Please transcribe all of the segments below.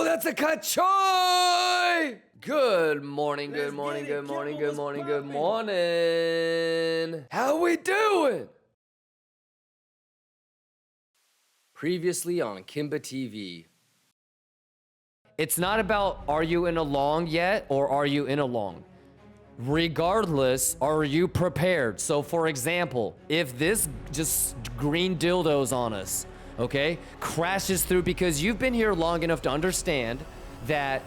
that's a kachoy! Good morning, good morning, good morning, good morning, good morning. How we doing? Previously on Kimba TV. It's not about are you in a long yet or are you in a long. Regardless, are you prepared? So for example, if this just green dildos on us, okay, crashes through because you've been here long enough to understand that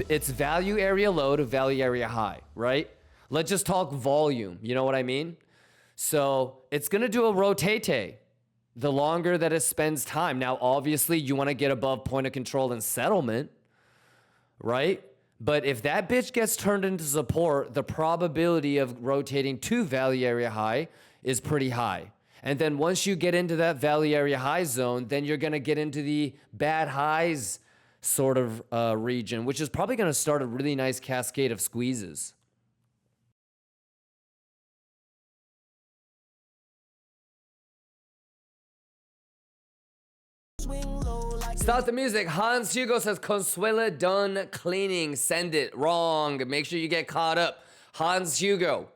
it's value area low to value area high, right? Let's just talk volume, you know what I mean? So it's gonna do a rotate the longer that it spends time. Now, obviously you wanna get above point of control and settlement, right? But if that bitch gets turned into support, the probability of rotating to value area high is pretty high. And then once you get into that value area high zone, then you're gonna get into the bad highs sort of region, which is probably gonna start a really nice cascade of squeezes. Stop the music. Hans Hugo says, Consuela done cleaning. Send it. Wrong. Make sure you get caught up. Hans Hugo,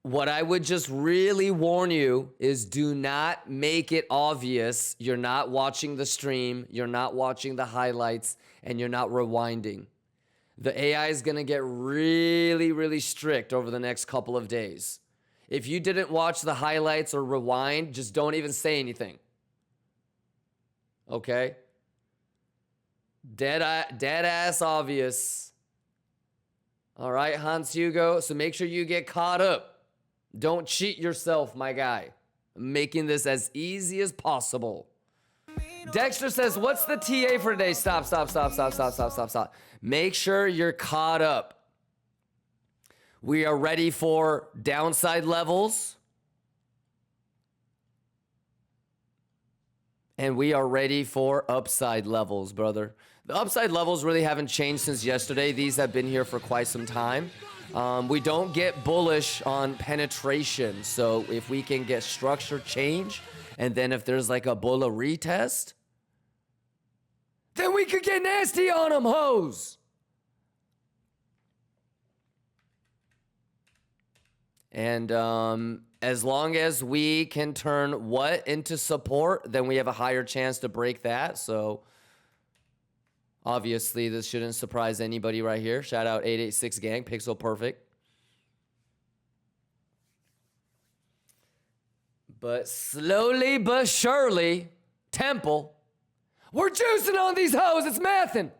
what I would just really warn you is do not make it obvious you're not watching the stream, you're not watching the highlights, and you're not rewinding. The AI is going to get really, really strict over the next couple of days. If you didn't watch the highlights or rewind, just don't even say anything. Okay? Dead ass obvious. All right, Hans Hugo. So make sure you get caught up. Don't cheat yourself, my guy. I'm making this as easy as possible. Dexter says, what's the TA for today? Stop. Make sure you're caught up. We are ready for downside levels. And we are ready for upside levels, brother. The upside levels really haven't changed since yesterday. These have been here for quite some time. We don't get bullish on penetration. So if we can get structure change, and then if there's like a bulla retest, then we could get nasty on them, hoes. And as long as we can turn what into support, then we have a higher chance to break that. So obviously this shouldn't surprise anybody right here. Shout out 886 gang, pixel perfect. But slowly but surely, Temple, we're juicing on these hoes. It's mathin'.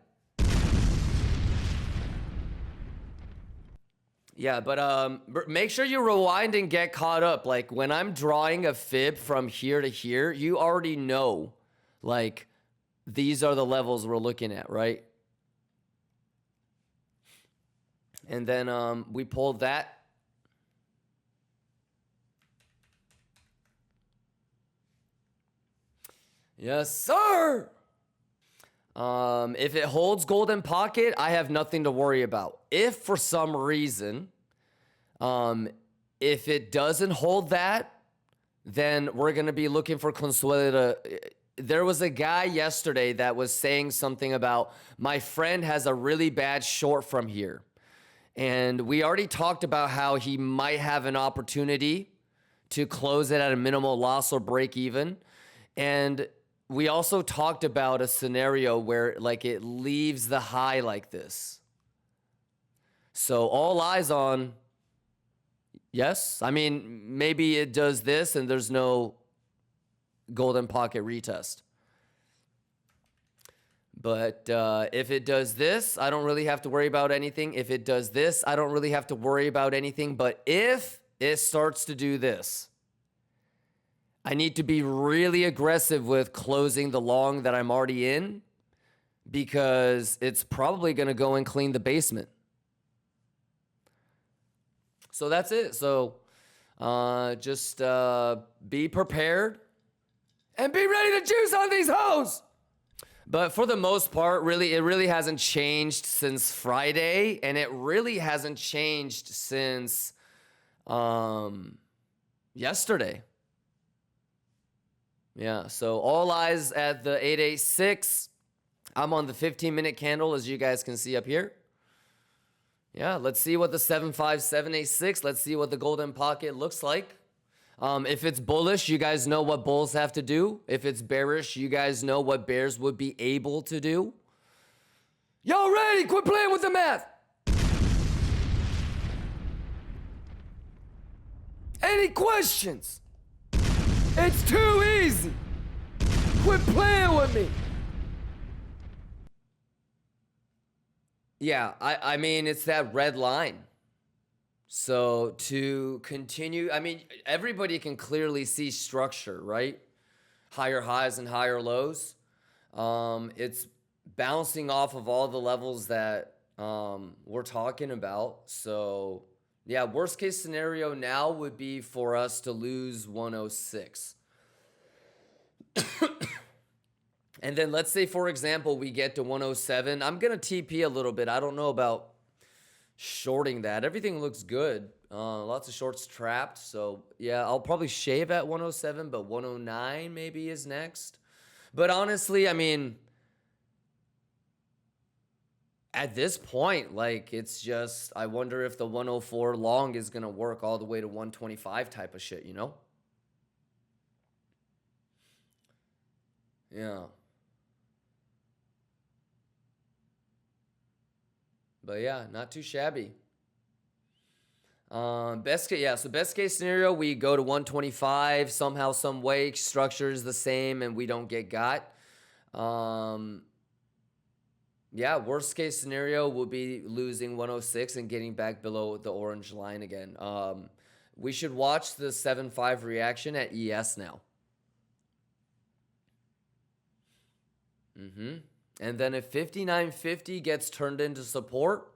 Yeah, but make sure you rewind and get caught up. Like when I'm drawing a fib from here to here, you already know, like, these are the levels we're looking at, right? And then we pull that. Yes, sir. If it holds golden pocket, I have nothing to worry about. If for some reason, if it doesn't hold that, then we're going to be looking for Consuela. There was a guy yesterday that was saying something about my friend has a really bad short from here. And we already talked about how he might have an opportunity to close it at a minimal loss or break even. And we also talked about a scenario where like it leaves the high like this. So all eyes on, yes. I mean, maybe it does this and there's no golden pocket retest. But if it does this, I don't really have to worry about anything. If it does this, I don't really have to worry about anything. But if it starts to do this, I need to be really aggressive with closing the long that I'm already in because it's probably going to go and clean the basement. So that's it. So just be prepared and be ready to juice on these hoes. But for the most part, really, it really hasn't changed since Friday, and it really hasn't changed since yesterday. Yeah, so all eyes at the 886. I'm on the 15-minute candle, as you guys can see up here. Yeah, let's see what the 75786, let's see what the golden pocket looks like. If it's bullish, you guys know what bulls have to do. If it's bearish, you guys know what bears would be able to do. Y'all ready? Quit playing with the math. Any questions? It's too easy. Quit playing with me. Yeah, I mean, it's that red line. So to continue, I mean, everybody can clearly see structure, right? Higher highs and higher lows. It's bouncing off of all the levels that we're talking about. So yeah, worst case scenario now would be for us to lose 106. And then let's say, for example, we get to 107. I'm going to TP a little bit. I don't know about shorting that. Everything looks good. Lots of shorts trapped. So yeah, I'll probably shave at 107, but 109 maybe is next. But honestly, I mean, at this point, like, it's just, I wonder if the 104 long is going to work all the way to 125 type of shit, you know? Yeah. But yeah, not too shabby. Best case, yeah. So best case scenario, we go to 125 somehow, some way. Structure is the same, and we don't get got. Yeah. Worst case scenario will be losing 106 and getting back below the orange line again. We should watch the 7.5 reaction at ES now. And then if 59.50 gets turned into support,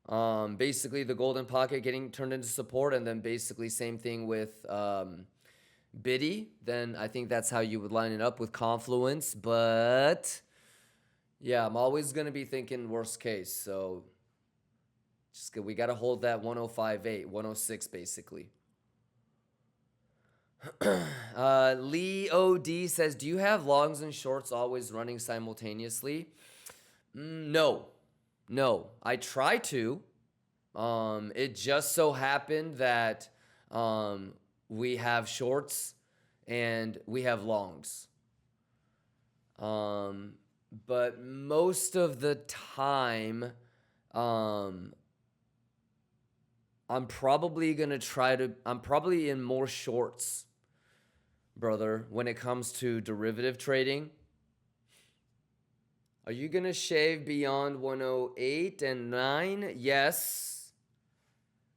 basically the golden pocket getting turned into support, and then basically same thing with Biddy, then I think that's how you would line it up with Confluence. But yeah, I'm always going to be thinking worst case. So just we got to hold that 105.8, 106 basically. Lee OD says, do you have longs and shorts always running simultaneously? No, I try to. It just so happened that we have shorts and we have longs. But most of the time, I'm probably in more shorts, brother, when it comes to derivative trading. Are you going to shave beyond 108 and 9? Yes.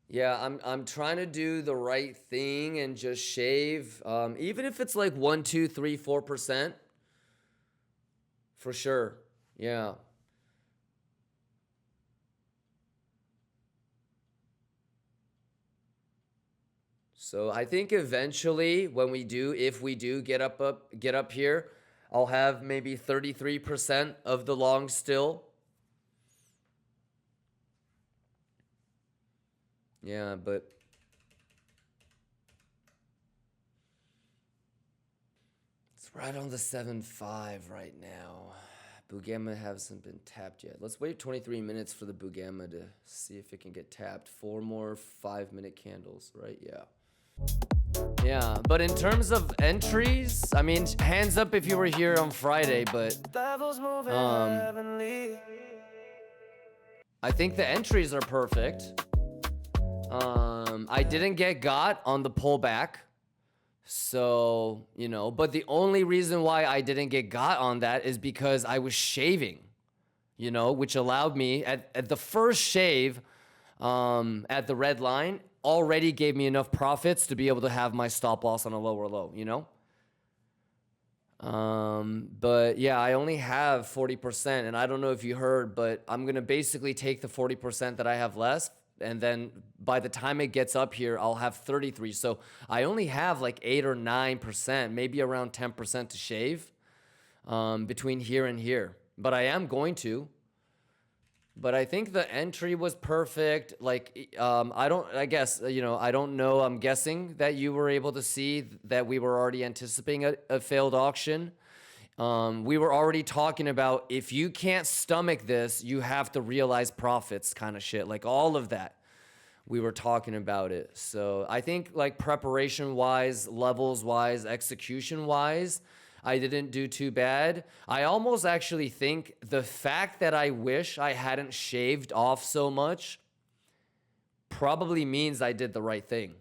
Yeah, I'm trying to do the right thing and just shave, even if it's like 1, 2, 3, 4%. For sure. Yeah. So I think eventually when if we do get up here, I'll have maybe 33% of the long still. Yeah, but it's right on the 7.5 right now. Bugama hasn't been tapped yet. Let's wait 23 minutes for the Bugama to see if it can get tapped. 4 more 5-minute candles, right? Yeah. Yeah, but in terms of entries, I mean, hands up if you were here on Friday, but I think the entries are perfect. I didn't get got on the pullback. So, you know, but the only reason why I didn't get got on that is because I was shaving, you know, which allowed me at the first shave at the red line already gave me enough profits to be able to have my stop loss on a lower low, you know? But yeah, I only have 40%, and I don't know if you heard, but I'm going to basically take the 40% that I have left, and then by the time it gets up here, I'll have 33. So I only have like 8 or 9%, maybe around 10% to shave between here and here. But I am going to. But I think the entry was perfect. Like, I guess, you know, I don't know. I'm guessing that you were able to see that we were already anticipating a failed auction. We were already talking about if you can't stomach this, you have to realize profits kind of shit. Like all of that. We were talking about it. So I think like preparation wise, levels wise, execution wise, I didn't do too bad. I almost actually think the fact that I wish I hadn't shaved off so much probably means I did the right thing.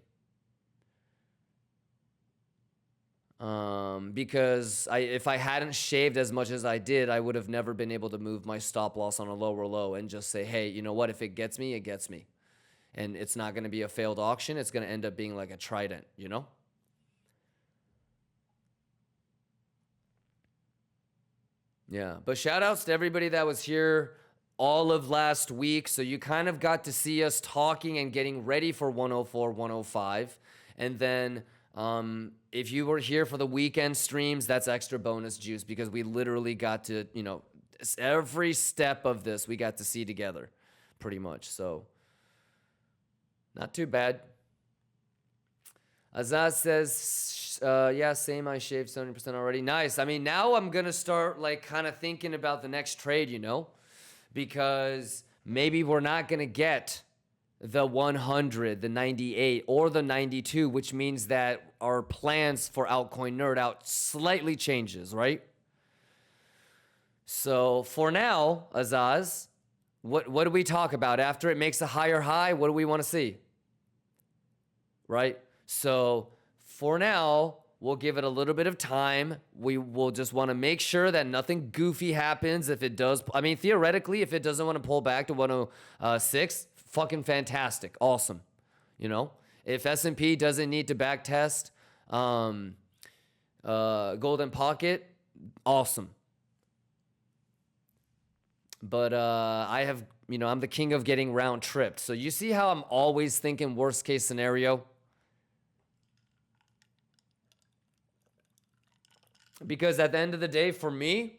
Because if I hadn't shaved as much as I did, I would have never been able to move my stop loss on a lower low and just say, hey, you know what? If it gets me, it gets me. And it's not going to be a failed auction. It's going to end up being like a trident, you know? Yeah. But shout outs to everybody that was here all of last week. So you kind of got to see us talking and getting ready for 104, 105. And then if you were here for the weekend streams, that's extra bonus juice because we literally got to, you know, every step of this we got to see together pretty much. So not too bad. Azaz says, yeah, same. I shaved 70% already. Nice. I mean, now I'm going to start like kind of thinking about the next trade, you know, because maybe we're not going to get the 100, the 98, or the 92, which means that our plans for Altcoin Nerd Out slightly changes, right? So for now, Azaz, what do we talk about? After it makes a higher high, what do we want to see? Right? So for now, we'll give it a little bit of time. We will just want to make sure that nothing goofy happens. If it does, I mean, theoretically, if it doesn't want to pull back to 106, fucking fantastic. Awesome. You know, if S&P doesn't need to back test Golden Pocket, awesome. But I have, you know, I'm the king of getting round tripped. So you see how I'm always thinking worst case scenario? Because at the end of the day, for me,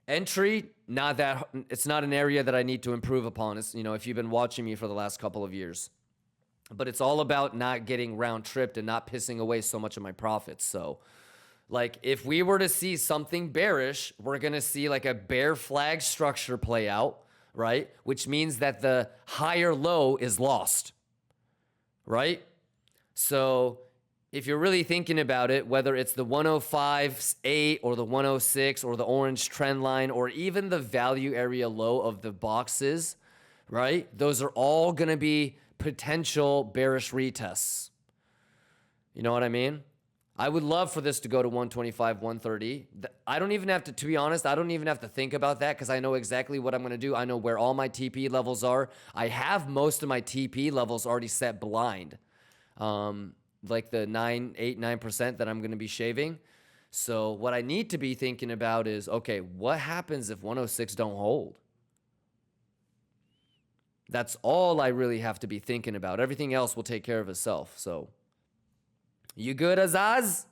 entry, it's not an area that I need to improve upon. It's, you know, if you've been watching me for the last couple of years. But it's all about not getting round tripped and not pissing away so much of my profits. So, like, if we were to see something bearish, we're going to see like a bear flag structure play out, right? Which means that the higher low is lost, right? So if you're really thinking about it, whether it's the 105.8 or the 106 or the orange trend line or even the value area low of the boxes, right? Those are all going to be potential bearish retests. You know what I mean? I would love for this to go to 125, 130. I don't even have to be honest, I don't even have to think about that because I know exactly what I'm going to do. I know where all my TP levels are. I have most of my TP levels already set blind. Like the 9% that I'm going to be shaving. So what I need to be thinking about is, okay, what happens if 106 don't hold? That's all I really have to be thinking about. Everything else will take care of itself. So you good, Azaz?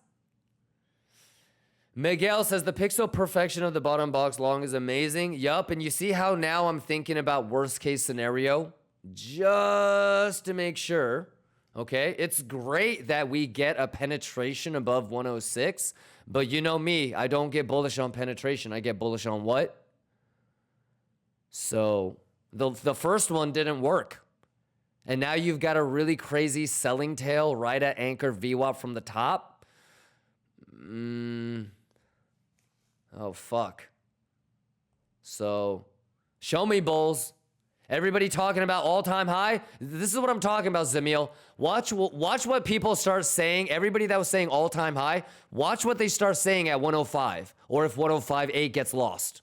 Miguel says the pixel perfection of the bottom box long is amazing. Yup, and you see how now I'm thinking about worst case scenario? Just to make sure. Okay, it's great that we get a penetration above 106, but you know me, I don't get bullish on penetration. I get bullish on what? So the first one didn't work. And now you've got a really crazy selling tail right at anchor VWAP from the top. Oh, fuck. So show me, bulls. Everybody talking about all-time high? This is what I'm talking about, Zamil. Watch what people start saying. Everybody that was saying all-time high, watch what they start saying at 105 or if 105.8 gets lost.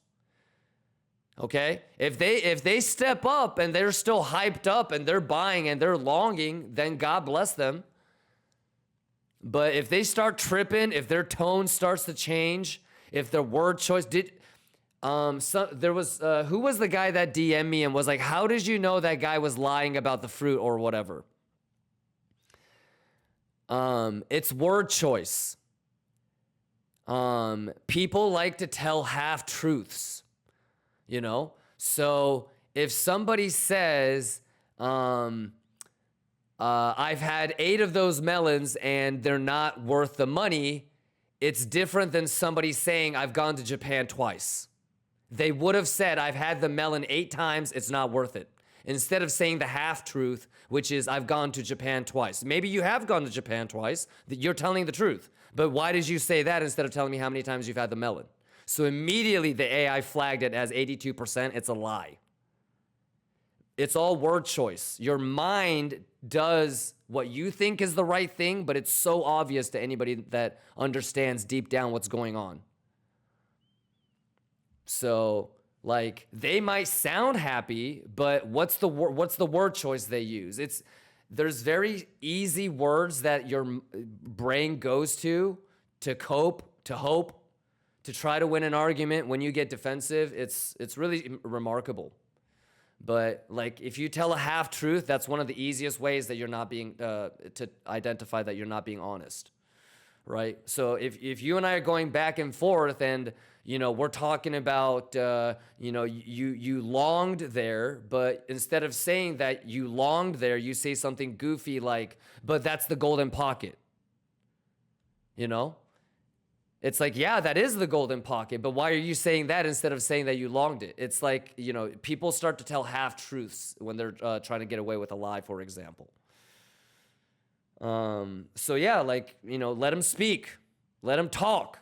Okay? If they step up and they're still hyped up and they're buying and they're longing, then God bless them. But if they start tripping, if their tone starts to change, if their word choice there was who was the guy that DM'd me and was like, how did you know that guy was lying about the fruit or whatever? It's word choice. People like to tell half truths, you know? So if somebody says, I've had 8 of those melons and they're not worth the money, it's different than somebody saying, I've gone to Japan twice. They would have said, I've had the melon 8 times, it's not worth it. Instead of saying the half truth, which is, I've gone to Japan twice. Maybe you have gone to Japan twice, you're telling the truth. But why did you say that instead of telling me how many times you've had the melon? So immediately the AI flagged it as 82%. It's a lie. It's all word choice. Your mind does what you think is the right thing, but it's so obvious to anybody that understands deep down what's going on. So, like, they might sound happy, but what's the word choice they use? There's very easy words that your brain goes to cope, to hope, to try to win an argument. When you get defensive, it's really remarkable. But like, if you tell a half truth, that's one of the easiest ways that you're not being to identify that you're not being honest, right? So if you and I are going back and forth, and we're talking about you longed there, but instead of saying that you longed there, you say something goofy like, "But that's the golden pocket." It's like, yeah, that is the golden pocket, but why are you saying that instead of saying that you longed it? It's like, people start to tell half-truths when they're trying to get away with a lie, for example. So yeah, like, let them speak. Let them talk.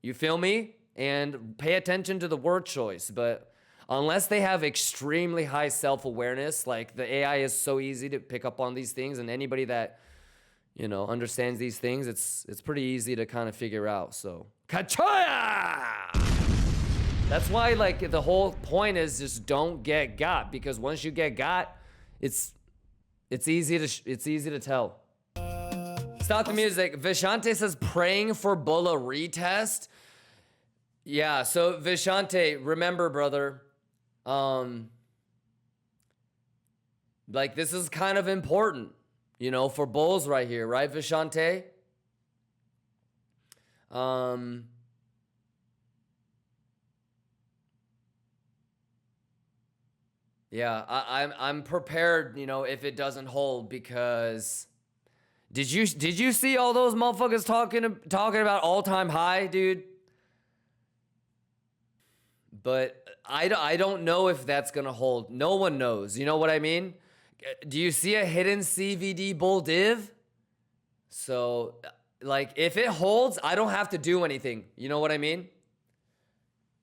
You feel me? And pay attention to the word choice. But unless they have extremely high self-awareness, like the AI is so easy to pick up on these things, and anybody that understands these things, it's pretty easy to kind of figure out. So, Kachoya! That's why, like, the whole point is just don't get got, because once you get got, it's easy to tell. Stop the music. Vishante says praying for Bulla retest. Yeah, so Vishante, remember, brother, like, this is kind of important. For bulls right here, right, Vishante? Yeah, I'm prepared, if it doesn't hold, because did you see all those motherfuckers talking about all-time high, dude? But I don't know if that's gonna hold. No one knows. You know what I mean? Do you see a hidden CVD bull div? So, like, if it holds, I don't have to do anything. You know what I mean?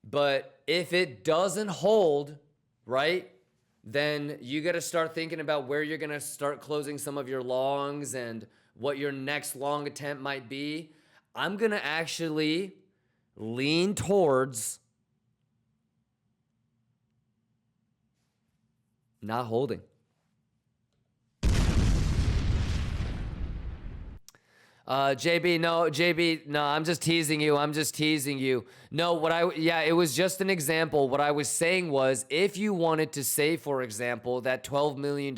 But if it doesn't hold, right, then you got to start thinking about where you're going to start closing some of your longs and what your next long attempt might be. I'm going to actually lean towards not holding. JB, no, I'm just teasing you. No, it was just an example. What I was saying was, if you wanted to say, for example, that $12 million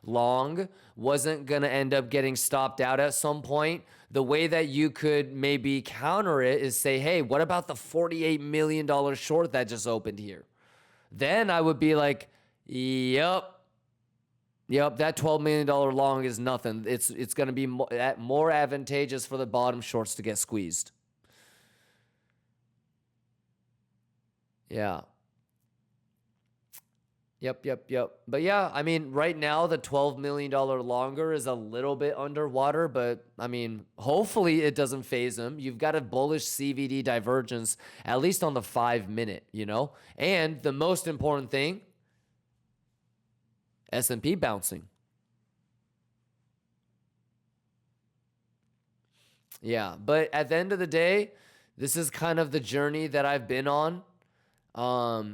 long wasn't going to end up getting stopped out at some point, the way that you could maybe counter it is say, hey, what about the $48 million short that just opened here? Then I would be like, yep, that $12 million long is nothing. It's going to be more advantageous for the bottom shorts to get squeezed. Yeah. Yep. But yeah, I mean, right now the $12 million longer is a little bit underwater, but I mean, hopefully it doesn't phase them. You've got a bullish CVD divergence, at least on the 5-minute, And the most important thing, S&P bouncing. Yeah, but at the end of the day, this is kind of the journey that I've been on.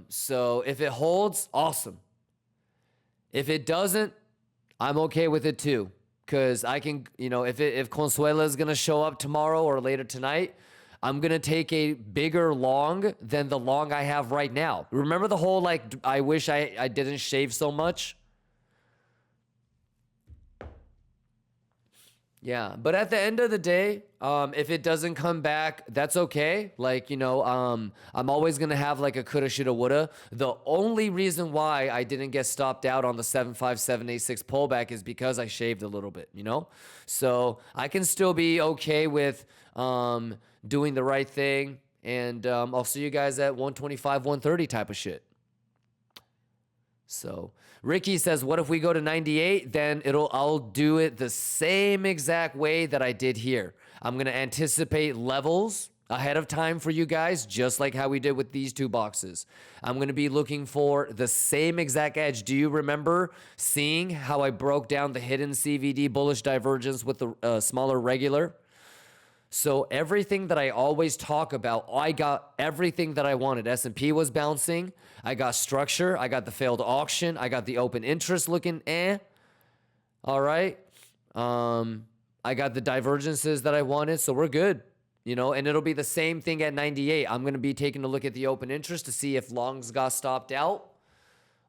So if it holds, awesome. If it doesn't, I'm okay with it too. Because I can, if Consuela is going to show up tomorrow or later tonight, I'm going to take a bigger long than the long I have right now. Remember the whole, like, I wish I didn't shave so much? Yeah, but at the end of the day, if it doesn't come back, that's okay. Like, I'm always gonna have like a coulda, shoulda, woulda. The only reason why I didn't get stopped out on the 75786 pullback is because I shaved a little bit, So I can still be okay with doing the right thing, and I'll see you guys at 125, 130 type of shit. So Ricky says, what if we go to 98? Then I'll do it the same exact way that I did here. I'm going to anticipate levels ahead of time for you guys, just like how we did with these two boxes. I'm going to be looking for the same exact edge. Do you remember seeing how I broke down the hidden CVD bullish divergence with the smaller regular? So everything that I always talk about, I got everything that I wanted. S&P was bouncing. I got structure. I got the failed auction. I got the open interest looking all right. I got the divergences that I wanted. So we're good, and it'll be the same thing at 98. I'm going to be taking a look at the open interest to see if longs got stopped out.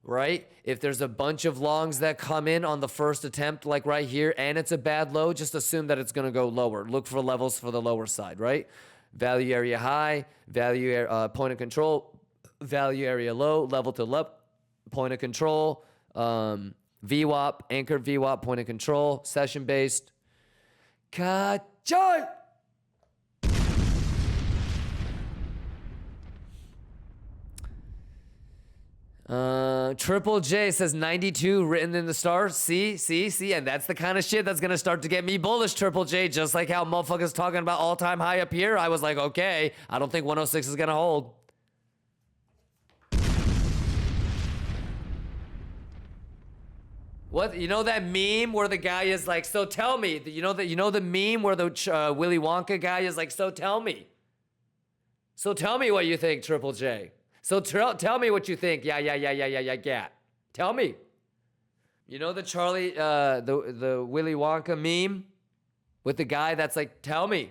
Right? If there's a bunch of longs that come in on the first attempt, like right here, and it's a bad low, just assume that it's going to go lower. Look for levels for the lower side, right? Value area high, point of control, value area low, level to level, point of control, VWAP, anchored VWAP, point of control, session based. Ka-choy! Triple J says 92 written in the stars. See, and that's the kind of shit that's gonna start to get me bullish, Triple J. Just like how motherfuckers talking about all-time high up here. I was like, okay, I don't think 106 is gonna hold. What, that meme where the guy is like, so tell me, the meme where the Willy Wonka guy is like, so tell me what you think, Triple J. So tell me what you think. Yeah. Tell me. The Charlie, the Willy Wonka meme with the guy that's like, tell me.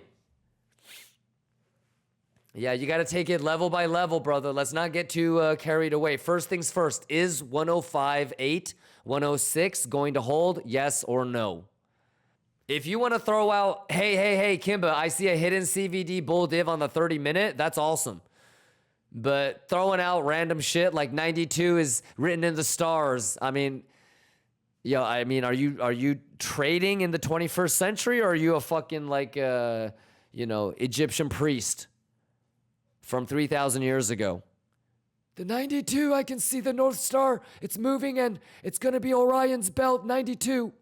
Yeah, you got to take it level by level, brother. Let's not get too carried away. First things first, is 105.8, 106 going to hold? Yes or no? If you want to throw out, hey, Kimba, I see a hidden CVD bull div on the 30-minute, that's awesome. But throwing out random shit like 92 is written in the stars. I mean, are you trading in the 21st century, or are you a fucking like Egyptian priest from 3,000 years ago? The 92, I can see the North Star. It's moving and it's going to be Orion's belt 92.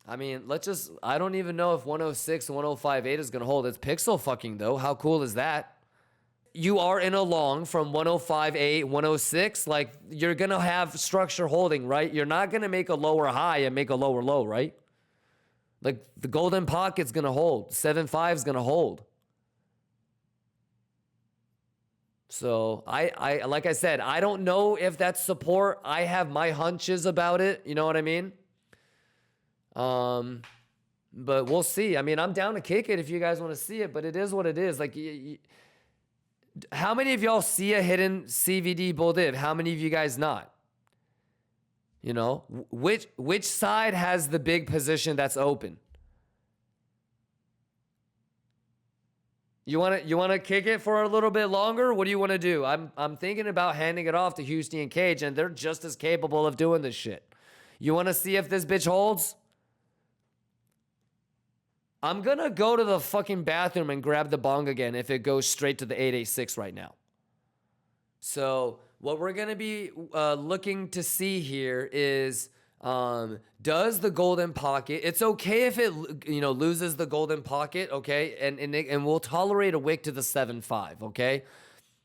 I mean, I don't even know if 106 and 105.8 is going to hold. It's pixel fucking though. How cool is that? You are in a long from 105.8, 106, like you're going to have structure holding, right? You're not going to make a lower high and make a lower low, right? Like the golden pocket's going to hold. 7.5 is going to hold. So I like I said, I don't know if that's support. I have my hunches about it. You know what I mean? But we'll see. I mean, I'm down to kick it if you guys want to see it, but it is what it is. Like, how many of y'all see a hidden CVD bull div? How many of you guys not? Which side has the big position that's open? You want to kick it for a little bit longer? What do you want to do? I'm thinking about handing it off to Houston and Cage, and they're just as capable of doing this shit. You want to see if this bitch holds? I'm going to go to the fucking bathroom and grab the bong again if it goes straight to the 886 right now. So what we're going to be looking to see here is, does the golden pocket, it's okay if it, loses the golden pocket, okay? And we'll tolerate a wick to the 7.5, okay?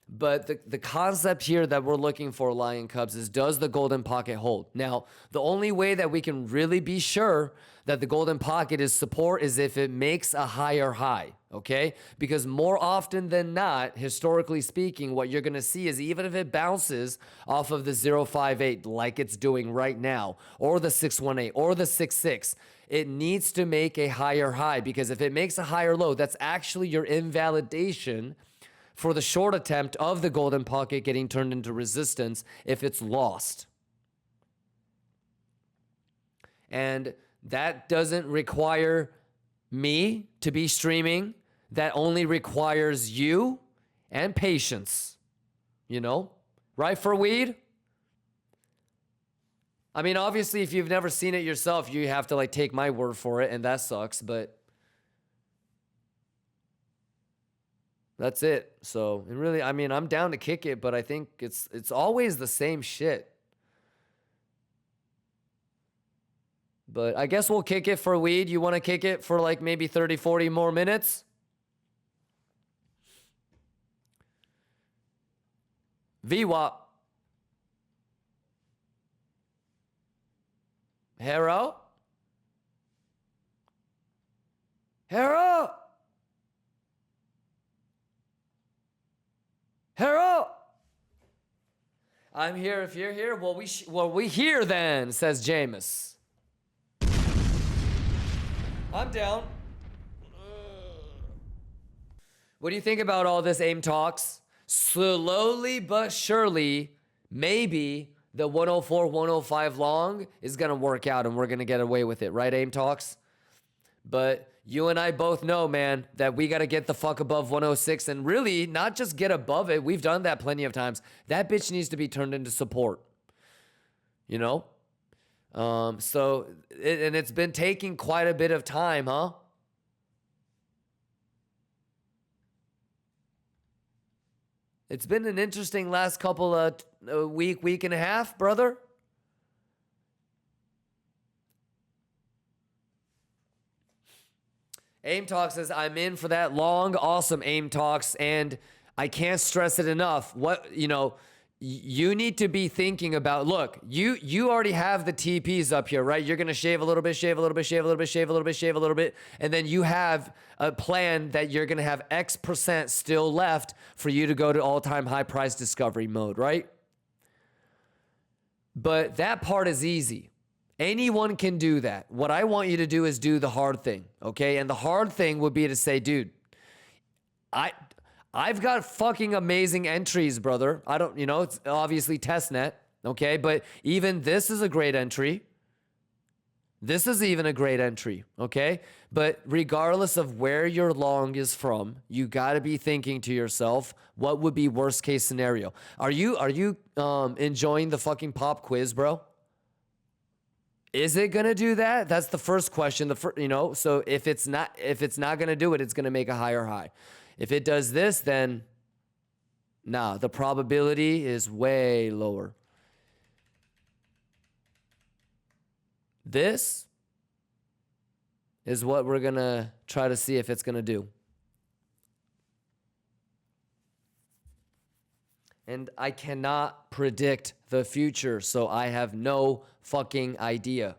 But the concept here that we're looking for, Lion Cubs, is does the golden pocket hold? Now, the only way that we can really be sure that the golden pocket is support is if it makes a higher high, okay? Because more often than not, historically speaking, what you're going to see is even if it bounces off of the 0.58 like it's doing right now, or the 618, or the 6.6, it needs to make a higher high, because if it makes a higher low, that's actually your invalidation for the short attempt of the golden pocket getting turned into resistance if it's lost. And That doesn't require me to be streaming. That only requires you and patience, you know? Right, for weed? I mean, obviously, if you've never seen it yourself, you have to like take my word for it, and that sucks, but that's it. So, and really, I mean, I'm down to kick it, but I think it's always the same shit. But I guess we'll kick it for weed. You want to kick it for like maybe 30, 40 more minutes? VWAP. Hero? Hero? Hero? I'm here if you're here. Well, we here then, says Jameis. I'm down. What do you think about all this AIM talks? Slowly but surely, maybe the 104, 105 long is going to work out and we're going to get away with it, right, AIM talks? But you and I both know, man, that we got to get the fuck above 106 and really not just get above it. We've done that plenty of times. That bitch needs to be turned into support, you know? And it's been taking quite a bit of time, huh? It's been an interesting last couple of week and a half, brother. AIM Talk says, I'm in for that long, awesome AIM Talks, and I can't stress it enough. You need to be thinking about, look, you already have the TPs up here, right? You're going to shave a little bit, shave a little bit, shave a little bit, shave a little bit, shave a little bit. And then you have a plan that you're going to have X% still left for you to go to all-time high price discovery mode, right? But that part is easy. Anyone can do that. What I want you to do is do the hard thing, okay? And the hard thing would be to say, dude, I've got fucking amazing entries, brother. It's obviously testnet, okay? But even this is a great entry. This is even a great entry, okay? But regardless of where your long is from, you got to be thinking to yourself, what would be worst case scenario? Are you enjoying the fucking pop quiz, bro? Is it gonna do that? That's the first question. So if it's not gonna do it, it's gonna make a higher high. If it does this, then nah, the probability is way lower. This is what we're gonna try to see if it's gonna do. And I cannot predict the future, so I have no fucking idea.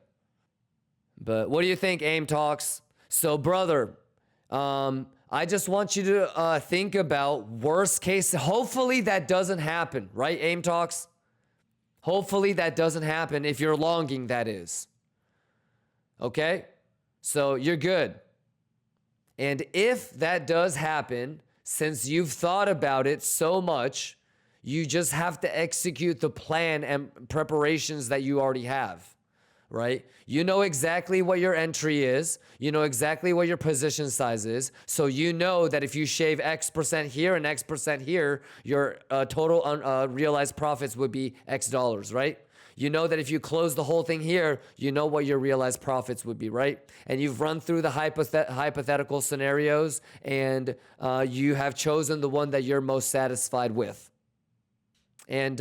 But what do you think, AIM Talks? So, brother, I just want you to think about worst case. Hopefully that doesn't happen, right, AIM Talks? Hopefully that doesn't happen if you're longing, that is. Okay? So you're good. And if that does happen, since you've thought about it so much, you just have to execute the plan and preparations that you already have, right? You know exactly what your entry is. You know exactly what your position size is. So you know that if you shave X% here and X% here, your total realized profits would be X dollars, right? You know that if you close the whole thing here, you know what your realized profits would be, right? And you've run through the hypothetical scenarios, and you have chosen the one that you're most satisfied with. And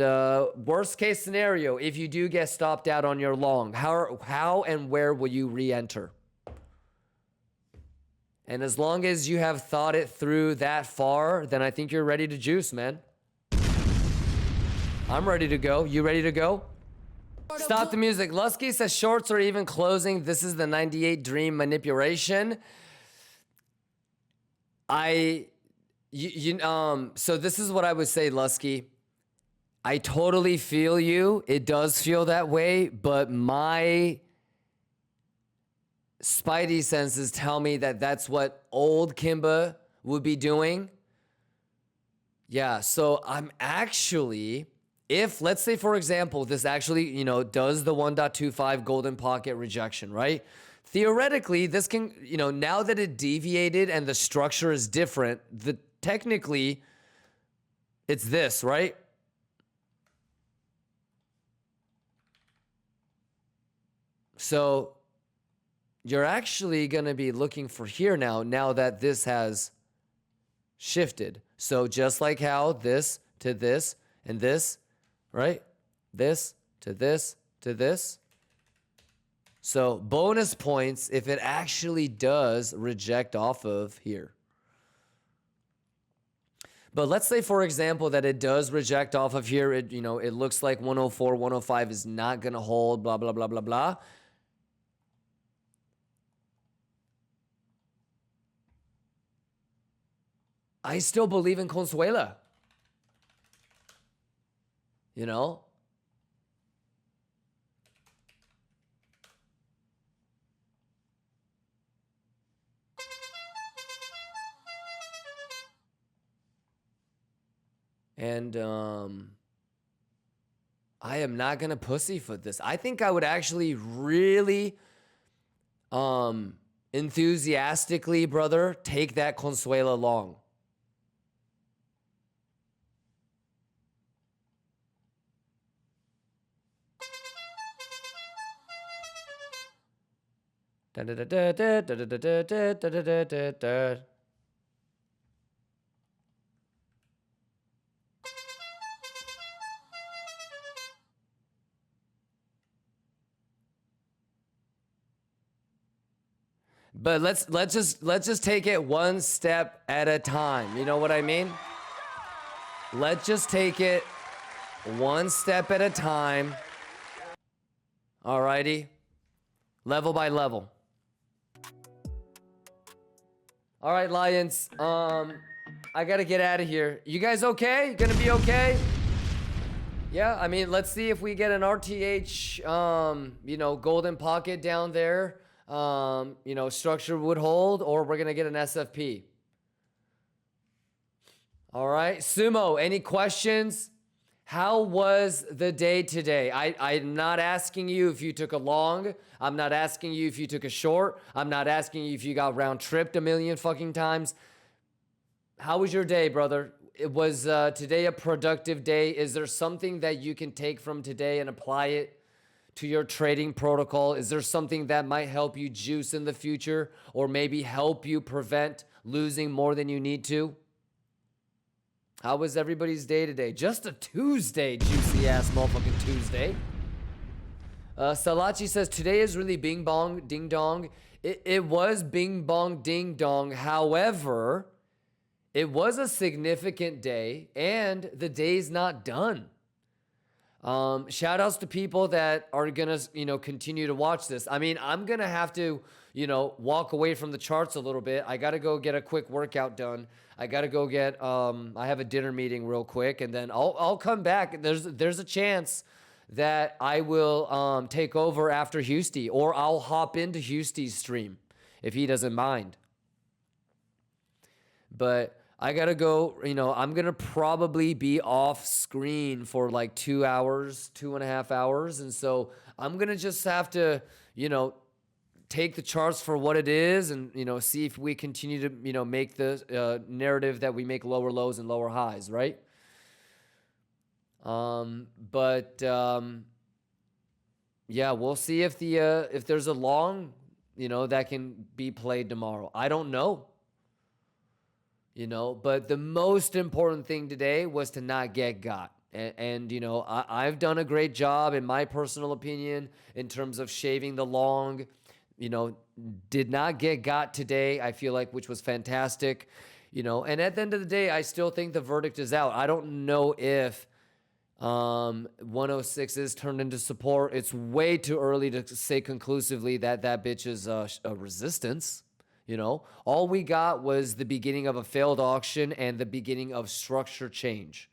worst case scenario, if you do get stopped out on your long, how and where will you re-enter? And as long as you have thought it through that far, then I think you're ready to juice, man. I'm ready to go. You ready to go? Stop the music. Lusky says shorts are even closing. This is the 98 dream manipulation. So this is what I would say, Lusky. I totally feel you. It does feel that way, but my spidey senses tell me that that's what old Kimba would be doing. Yeah, so I'm actually, if, let's say, for example, this actually, does the 1.25 golden pocket rejection, right? theoretically, this can, now that it deviated and the structure is different, technically it's this, right? So you're actually going to be looking for here now that this has shifted. So just like how this to this and this, right? This to this to this. So bonus points if it actually does reject off of here. But let's say, for example, that it does reject off of here. It looks like 104, 105 is not going to hold, blah, blah, blah, blah, blah. I still believe in Consuela. And I am not going to pussyfoot this. I think I would actually really enthusiastically, brother, take that Consuela long. Da, da, da, da, da, da, da, da, da, da, da, da, da. But let's just take it one step at a time. You know what I mean? Let's just take it one step at a time. Alrighty. Level by level. All right, Lions. I gotta get out of here. You guys okay? Gonna be okay? Yeah, I mean, let's see if we get an RTH, golden pocket down there. Structure would hold, or we're gonna get an SFP. All right, Sumo, any questions? How was the day today? I'm not asking you if you took a long. I'm not asking you if you took a short. I'm not asking you if you got round tripped a million fucking times. How was your day, brother? It was today a productive day. Is there something that you can take from today and apply it to your trading protocol? Is there something that might help you juice in the future, or maybe help you prevent losing more than you need to? How was everybody's day today? Just a Tuesday, juicy ass motherfucking Tuesday. Salachi says, today is really bing bong ding dong. It was bing bong ding dong. However, it was a significant day and the day's not done. Shout outs to people that are gonna, continue to watch this. I mean, I'm gonna have to, walk away from the charts a little bit. I gotta go get a quick workout done. I gotta go get, I have a dinner meeting real quick, and then I'll come back. There's a chance that I will take over after Houston, or I'll hop into Houston's stream if he doesn't mind. But I gotta go, I'm gonna probably be off screen for like 2 hours, 2.5 hours. And so I'm gonna just have to, take the charts for what it is and, see if we continue to, make the narrative that we make lower lows and lower highs, right? Yeah, we'll see if if there's a long, that can be played tomorrow. I don't know. But the most important thing today was to not get got. And I've done a great job, in my personal opinion, in terms of shaving the long. Did not get got today, I feel like, which was fantastic. And at the end of the day, I still think the verdict is out. I don't know if 106 is turned into support. It's way too early to say conclusively that bitch is a resistance. All we got was the beginning of a failed auction and the beginning of structure change,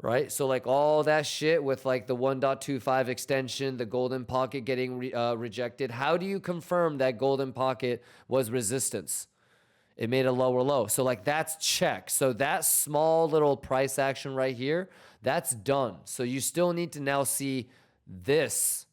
right? So like all that shit with like the 1.25 extension, the golden pocket getting rejected. How do you confirm that golden pocket was resistance? It made a lower low. So like that's check. So that small little price action right here, that's done. So you still need to now see this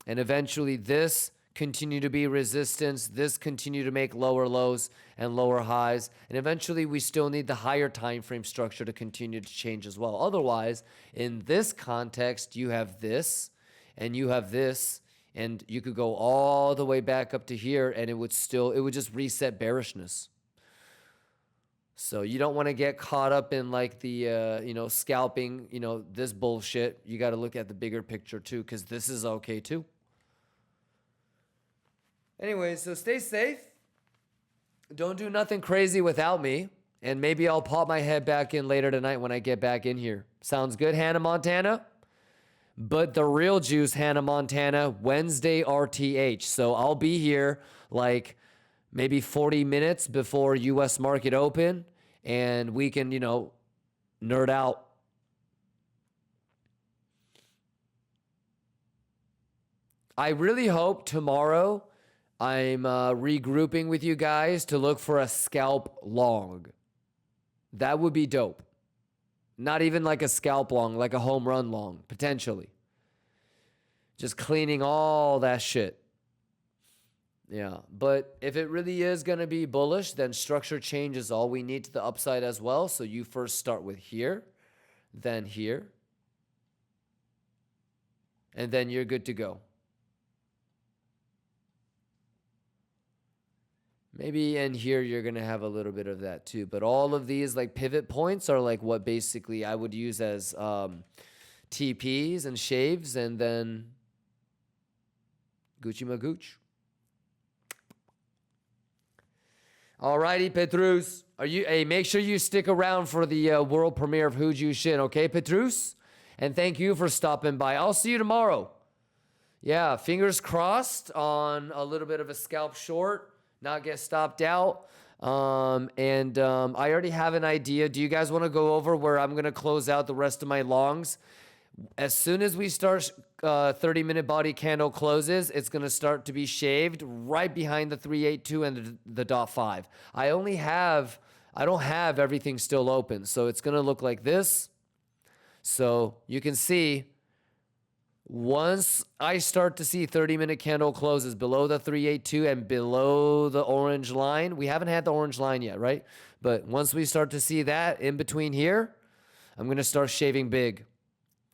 And eventually this continue to be resistance, this continue to make lower lows and lower highs, and eventually we still need the higher time frame structure to continue to change as well. Otherwise, in this context, you have this and you have this, and you could go all the way back up to here and it would just reset bearishness. So you don't want to get caught up in like the scalping, this bullshit. You got to look at the bigger picture too, because this is okay too. Anyway, so stay safe. Don't do nothing crazy without me. And maybe I'll pop my head back in later tonight when I get back in here. Sounds good, Hannah Montana? But the real juice, Hannah Montana, Wednesday RTH. So I'll be here like maybe 40 minutes before U.S. market open. And we can, nerd out. I really hope tomorrow I'm regrouping with you guys to look for a scalp long. That would be dope. Not even like a scalp long, like a home run long, potentially. Just cleaning all that shit. Yeah, but if it really is going to be bullish, then structure change is all we need to the upside as well. So you first start with here, then here, and then you're good to go. Maybe in here you're going to have a little bit of that too. But all of these like pivot points are like what basically I would use as TPs and shaves, and then Gucci Magooch. Alrighty, Petrus. Make sure you stick around for the world premiere of Huju Shin, okay, Petrus? And thank you for stopping by. I'll see you tomorrow. Yeah, fingers crossed on a little bit of a scalp short. Not get stopped out. I already have an idea. Do you guys want to go over where I'm going to close out the rest of my longs? As soon as we start 30-minute body candle closes, it's going to start to be shaved right behind the 382 and the dot 5. I don't have everything still open. So it's going to look like this. So you can see once I start to see 30-minute candle closes below the 382 and below the orange line, we haven't had the orange line yet, right? But once we start to see that in between here, I'm going to start shaving big.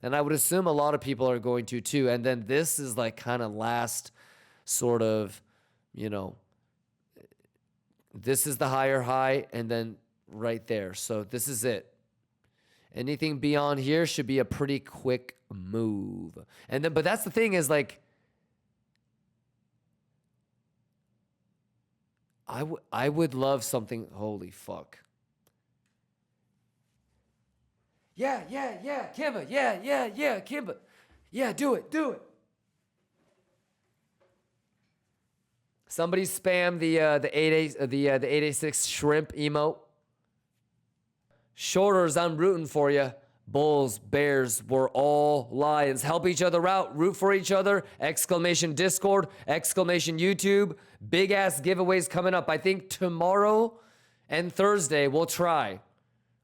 And I would assume a lot of people are going to too. And then this is like kind of last sort of, this is the higher high and then right there. So this is it. Anything beyond here should be a pretty quick move. And then, but that's the thing is like, I would love something. Holy fuck. Yeah, Kimba. Yeah, Kimba. Yeah, do it. Somebody spam the 886 shrimp emote. Shorters, I'm rooting for you. Bulls, bears, we're all lions. Help each other out. Root for each other. Exclamation Discord. Exclamation YouTube. Big ass giveaways coming up. I think tomorrow and Thursday we'll try.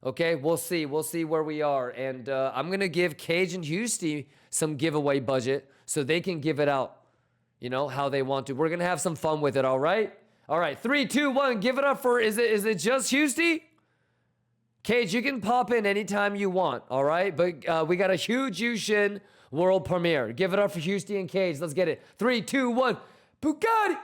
Okay, we'll see. We'll see where we are. And I'm going to give Cage and Houston some giveaway budget so they can give it out, how they want to. We're going to have some fun with it, all right? All right, 3, 2, 1. Give it up for, is it just Houston? Cage, you can pop in anytime you want, all right? But we got a huge Yushin world premiere. Give it up for Houston and Cage. Let's get it. 3, 2, 1. Bugatti!